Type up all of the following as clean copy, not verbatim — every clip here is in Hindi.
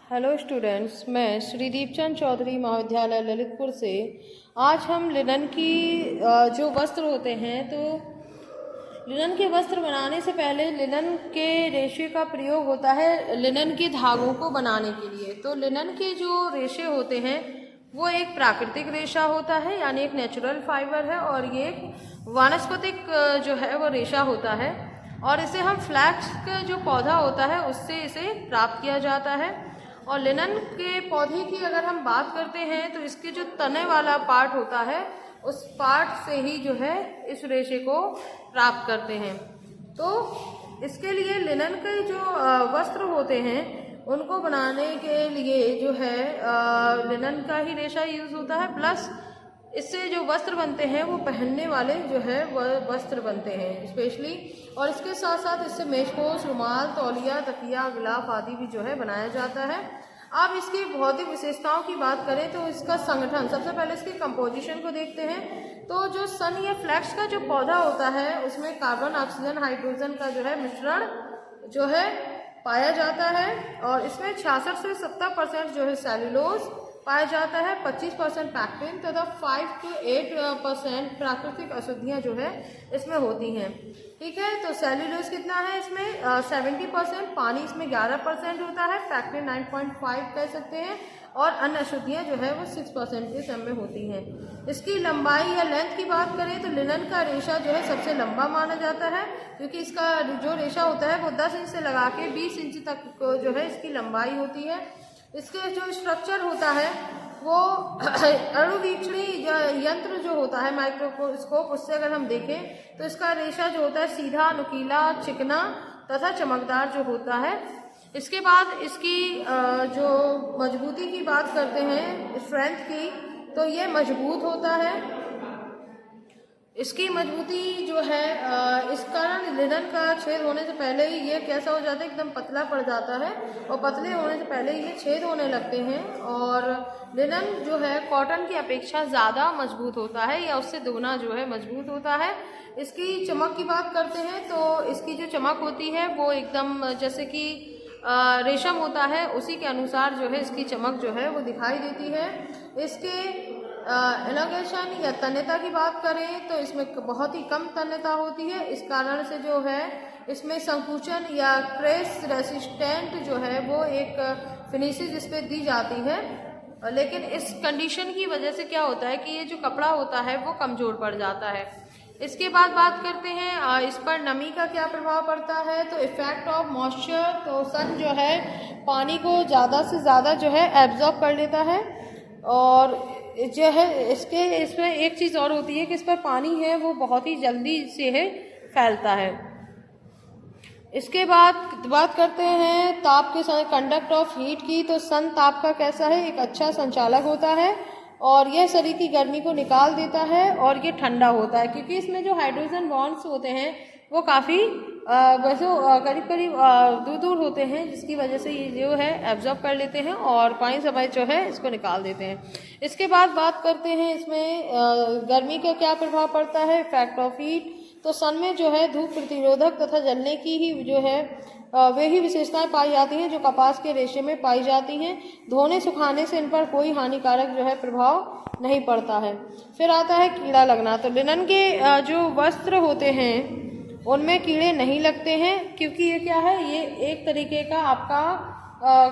हेलो स्टूडेंट्स, मैं श्री दीपचंद चौधरी महाविद्यालय ललितपुर से। आज हम लिनन की जो वस्त्र होते हैं, तो लिनन के वस्त्र बनाने से पहले लिनन के रेशे का प्रयोग होता है लिनन के धागों को बनाने के लिए। तो लिनन के जो रेशे होते हैं वो एक प्राकृतिक रेशा होता है, यानी एक नेचुरल फाइबर है, और ये एक वानस्पतिक जो है वो रेशा होता है, और इसे हम फ्लैक्स का जो पौधा होता है उससे इसे प्राप्त किया जाता है। और लिनन के पौधे की अगर हम बात करते हैं तो इसके जो तने वाला पार्ट होता है उस पार्ट से ही जो है इस रेशे को प्राप्त करते हैं। तो इसके लिए लिनन के जो वस्त्र होते हैं उनको बनाने के लिए जो है लिनन का ही रेशा यूज़ होता है, प्लस इससे जो वस्त्र बनते हैं वो पहनने वाले जो है वह वस्त्र बनते हैं स्पेशली। और इसके साथ साथ इससे मेजपोश, रुमाल, तौलिया, तकिया, गिलाफ आदि भी जो है बनाया जाता है। अब इसकी भौतिक विशेषताओं की बात करें तो इसका संगठन, सबसे पहले इसकी कंपोजिशन को देखते हैं। तो जो सन या फ्लैक्स का जो पौधा होता है उसमें कार्बन, ऑक्सीजन, हाइड्रोजन का जो है मिश्रण जो है पाया जाता है, और इसमें 66 से 70% जो है सेल्यूलोज पाया जाता है, 25% पैक्टिन तथा 5 से 8% प्राकृतिक अशुद्धियाँ जो है इसमें होती हैं। ठीक है, तो सेल्यूलोज कितना है इसमें 70%, पानी इसमें 11% होता है, पैक्टिन 9.5 कह सकते हैं, और अन्य अशुद्धियाँ जो है वो 6% के सम में होती हैं। इसकी लंबाई या लेंथ की बात करें तो लिनन का रेशा जो है सबसे लंबा माना जाता है, क्योंकि इसका जो रेशा होता है वो 10 इंच से लगा के 20 इंच तक जो है इसकी लंबाई होती है। इसके जो स्ट्रक्चर होता है वो अणुवीक्षणी यंत्र जो होता है माइक्रोस्कोप, उससे अगर हम देखें तो इसका रेशा जो होता है सीधा, नुकीला, चिकना तथा चमकदार जो होता है। इसके बाद इसकी जो मजबूती की बात करते हैं, स्ट्रेंथ की, तो ये मजबूत होता है। इसकी मजबूती जो है इस कारण लिनन का छेद होने से पहले ही ये कैसा हो जाता है, एकदम पतला पड़ जाता है, और पतले होने से पहले ही ये छेद होने लगते हैं। और लिनन जो है कॉटन की अपेक्षा ज़्यादा मजबूत होता है, या उससे दोगुना जो है मजबूत होता है। इसकी चमक की बात करते हैं तो इसकी जो चमक होती है वो एकदम जैसे कि रेशम होता है उसी के अनुसार जो है इसकी चमक जो है वो दिखाई देती है। इसके एलोगेशन या तन्यता की बात करें तो इसमें बहुत ही कम तन्यता होती है, इस कारण से जो है इसमें संकुचन या क्रेस रेसिस्टेंट जो है वो एक फिनिशेज इस पर दी जाती है। लेकिन इस कंडीशन की वजह से क्या होता है कि ये जो कपड़ा होता है वो कमज़ोर पड़ जाता है। इसके बाद बात करते हैं इस पर नमी का क्या प्रभाव पड़ता है। तो इफेक्ट ऑफ मॉइस्चर, तो सन जो है पानी को ज़्यादा से ज़्यादा जो है एब्जॉर्ब कर लेता है, और जो है इसमें एक चीज़ और होती है कि इस पर पानी है वो बहुत ही जल्दी से है फैलता है। इसके बाद बात करते हैं ताप के समय कंडक्ट ऑफ हीट की। तो सन ताप का कैसा है, एक अच्छा संचालक होता है, और यह शरीर की गर्मी को निकाल देता है, और ये ठंडा होता है क्योंकि इसमें जो हाइड्रोजन बॉन्ड्स होते हैं वो काफ़ी वैसे करीब करीब दूर दूर होते हैं, जिसकी वजह से ये जो है एब्जॉर्ब कर लेते हैं और पानी समय जो है इसको निकाल देते हैं। इसके बाद बात करते हैं इसमें गर्मी का क्या प्रभाव पड़ता है, इफेक्ट ऑफ हीट। तो सन में जो है धूप प्रतिरोधक तथा जलने की ही जो है वे ही विशेषताएं पाई जाती हैं जो कपास के रेशे में पाई जाती हैं। धोने सुखाने से इन पर कोई हानिकारक जो है प्रभाव नहीं पड़ता है। फिर आता है कीड़ा लगना। तो लिनन के जो वस्त्र होते हैं उनमें कीड़े नहीं लगते हैं, क्योंकि ये क्या है, ये एक तरीके का आपका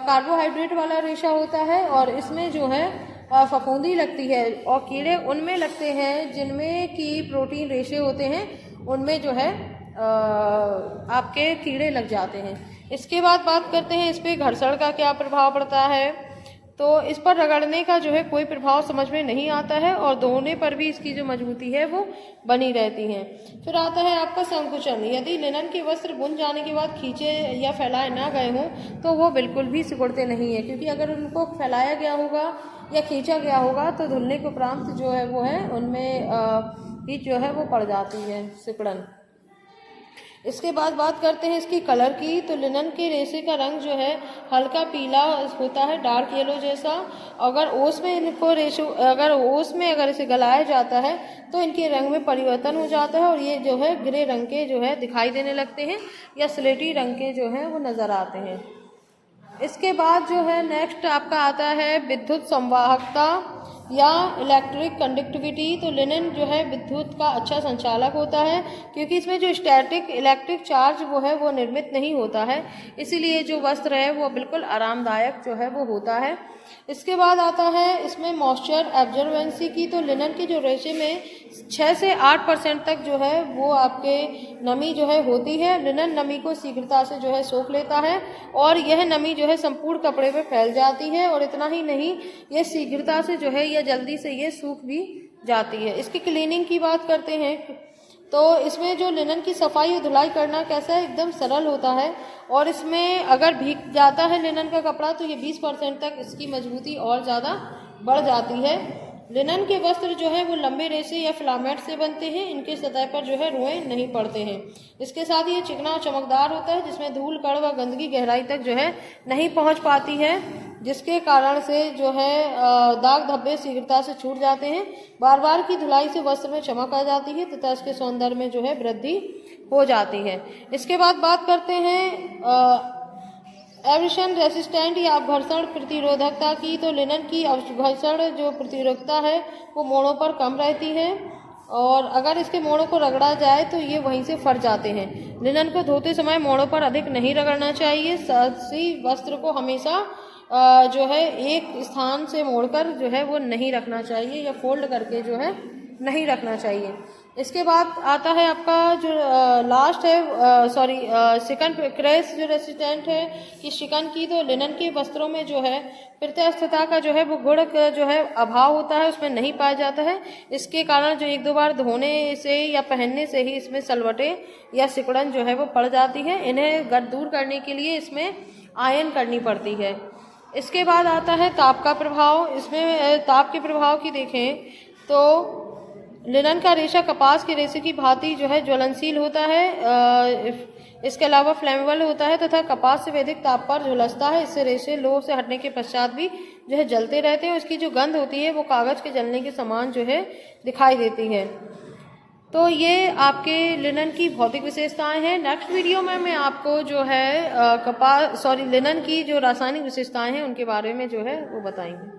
कार्बोहाइड्रेट वाला रेशा होता है, और इसमें जो है फफूंदी लगती है, और कीड़े उनमें लगते हैं जिनमें की प्रोटीन रेशे होते हैं, उनमें जो है आपके कीड़े लग जाते हैं। इसके बाद बात करते हैं इस पर घर्षण का क्या प्रभाव पड़ता है। तो इस पर रगड़ने का जो है कोई प्रभाव समझ में नहीं आता है, और धोने पर भी इसकी जो मजबूती है वो बनी रहती है। फिर आता है आपका संकुचन। यदि लिनन के वस्त्र बुन जाने के बाद खींचे या फैलाए ना गए हों तो वो बिल्कुल भी सिकुड़ते नहीं है, क्योंकि अगर उनको फैलाया गया होगा या खींचा गया होगा तो धुलने के उपरांत जो है वो है उनमें भी जो है वो पड़ जाती है सिकुड़न। इसके बाद बात करते हैं इसकी कलर की। तो लिनन के रेशे का रंग जो है हल्का पीला होता है, डार्क येलो जैसा। अगर ओस में अगर इसे गलाया जाता है तो इनके रंग में परिवर्तन हो जाता है, और ये जो है ग्रे रंग के जो है दिखाई देने लगते हैं, या स्लेटी रंग के जो है वो नज़र आते हैं। इसके बाद जो है नेक्स्ट आपका आता है विद्युत संवाहकता या इलेक्ट्रिक कंडक्टिविटी। तो लिनन जो है विद्युत का अच्छा संचालक होता है, क्योंकि इसमें जो स्टैटिक इलेक्ट्रिक चार्ज वो है वो निर्मित नहीं होता है, इसीलिए जो वस्त्र है वो बिल्कुल आरामदायक जो है वो होता है। इसके बाद आता है इसमें मॉइस्चर एब्जॉर्बेंसी की। तो लिनन की जो रेशे में 6 से 8% तक जो है वो आपके नमी जो है होती है। लिनन नमी को शीघ्रता से जो है सोख लेता है और यह नमी जो है संपूर्ण कपड़े पे फैल जाती है, और इतना ही नहीं, यह शीघ्रता से जो है यह जल्दी से ये सूख भी जाती है। इसकी क्लीनिंग की बात करते हैं तो इसमें जो लिनन की सफाई और धुलाई करना कैसा है, एकदम सरल होता है, और इसमें अगर भीग जाता है लिनन का कपड़ा तो ये 20% तक इसकी मजबूती और ज़्यादा बढ़ जाती है। लिनन के वस्त्र जो है वो लंबे रेशे या फिलामेंट से बनते हैं, इनके सतह पर जो है रुएं नहीं पड़ते हैं। इसके साथ ये चिकना और चमकदार होता है, जिसमें धूल कण व गंदगी गहराई तक जो है नहीं पहुंच पाती है, जिसके कारण से जो है दाग धब्बे शीघ्रता से छूट जाते हैं। बार बार की धुलाई से वस्त्र में चमक आ जाती है तथा इसके सौंदर्य में जो है वृद्धि हो जाती है। इसके बाद बात करते हैं एब्रेशन रेसिस्टेंट या घर्षण प्रतिरोधकता की। तो लिनन की घर्षण जो प्रतिरोधकता है वो मोड़ों पर कम रहती है, और अगर इसके मोड़ों को रगड़ा जाए तो ये वहीं से फट जाते हैं। लिनन को धोते समय मोड़ों पर अधिक नहीं रगड़ना चाहिए, साथ ही वस्त्र को हमेशा जो है एक स्थान से मोड़कर जो है वो नहीं रखना चाहिए, या फोल्ड करके जो है नहीं रखना चाहिए। इसके बाद आता है आपका जो लास्ट है शिकन क्रैश जो रेसिस्टेंट है कि शिकन की। तो लिनन के वस्त्रों में जो है प्रत्यस्थता का जो है वो गुण का जो है अभाव होता है, उसमें नहीं पाया जाता है। इसके कारण जो 1-2 बार धोने से या पहनने से ही इसमें सलवटें या सिकुड़न जो है वो पड़ जाती है। इन्हें दूर करने के लिए इसमें आयरन करनी पड़ती है। इसके बाद आता है ताप का प्रभाव। इसमें ताप के प्रभाव की देखें तो लिनन का रेशा कपास के रेशे की भांति जो है ज्वलनशील होता है, इसके अलावा फ्लेमेबल होता है तथा कपास से वैदिक ताप पर झुलसता है। इससे रेशे लोह से हटने के पश्चात भी जो है जलते रहते हैं। उसकी जो गंध होती है वो कागज के जलने के समान जो है दिखाई देती है। तो ये आपके लिनन की भौतिक विशेषताएं हैं। नेक्स्ट वीडियो में मैं आपको जो है लिनन की जो रासायनिक विशेषताएं हैं उनके बारे में जो है वो बताएंगे।